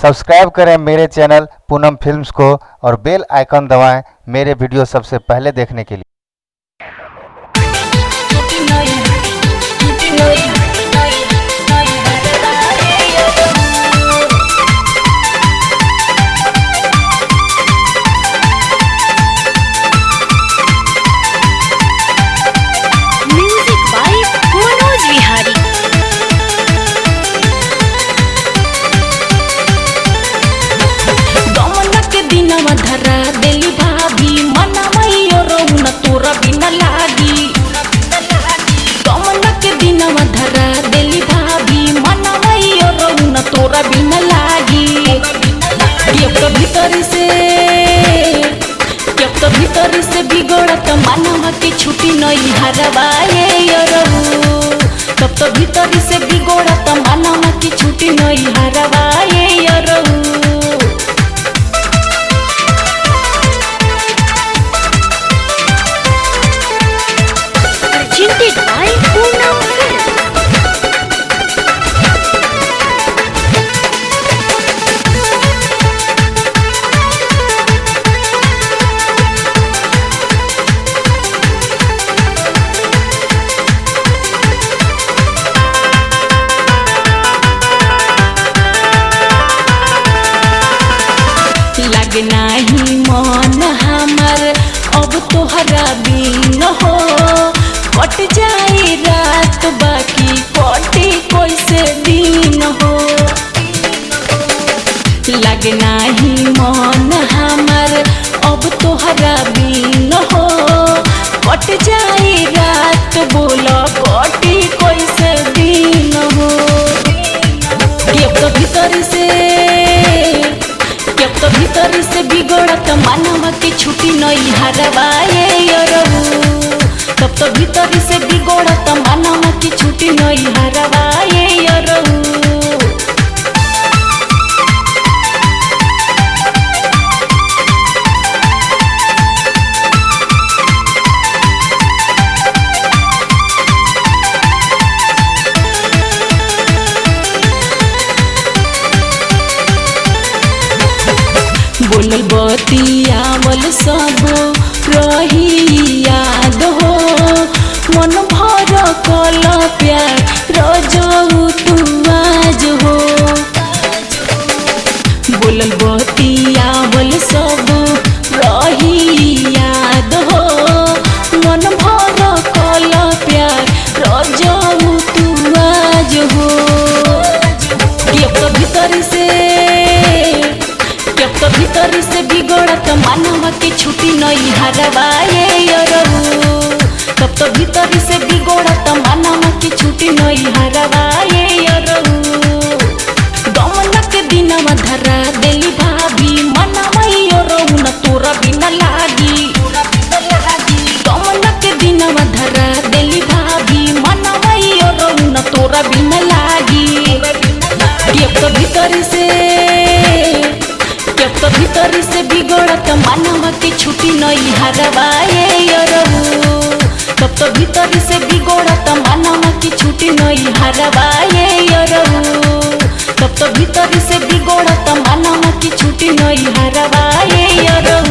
Subscribe करें मेरे channel पूनम films को और बेल आइकन दबाएं मेरे वीडियो सबसे पहले देखने के लिए। भीतर से बिगड़त मानवा की छुट्टी नहीं हरवाए तब तो भीतर से बिगड़त मानवा की छुट्टी नहीं हरवाए नहीं मन हमार अब तोहरा बिन हो कट जाई रात बाकी कटे कैसे दिन हो लगे नहीं मन हमार अब तोहरा बिन हो कट जाई रात बोल कटे कैसे दिन हो भीतर से बिगड़त मानवा की छुट्टी नहीं हरवाए तब तो भीतर से बिगड़त मानवा की छुट्टी नहीं हरवाए बोलल बतियावल सब रही याद हो मन भर कल प्यार रजऊ तू आज हो बोलल बतियावल सब रही याद हो मन भर कल प्यार रजऊ तू आज हो भीतर से बिगड़त मानवा की छुट्टी नहीं हरवाए तब तो भीतर से बिगड़त मानवा की छुट्टी नहीं हरवाए गमनक दिनवा धरा देली भाभी मनवा न तोरा बिना लागी गमनक दिनवा धरा देली भाभी मनवा न तोरा बिना लागी भीतर से बिगड़त मानवा की छुट्टी नहीं हरवाए तब तो भीतर से बिगड़त मानवा की छुट्टी नहीं हरवाए तब तो भीतर से बिगड़त मानवा की छुट्टी नहीं हरवाए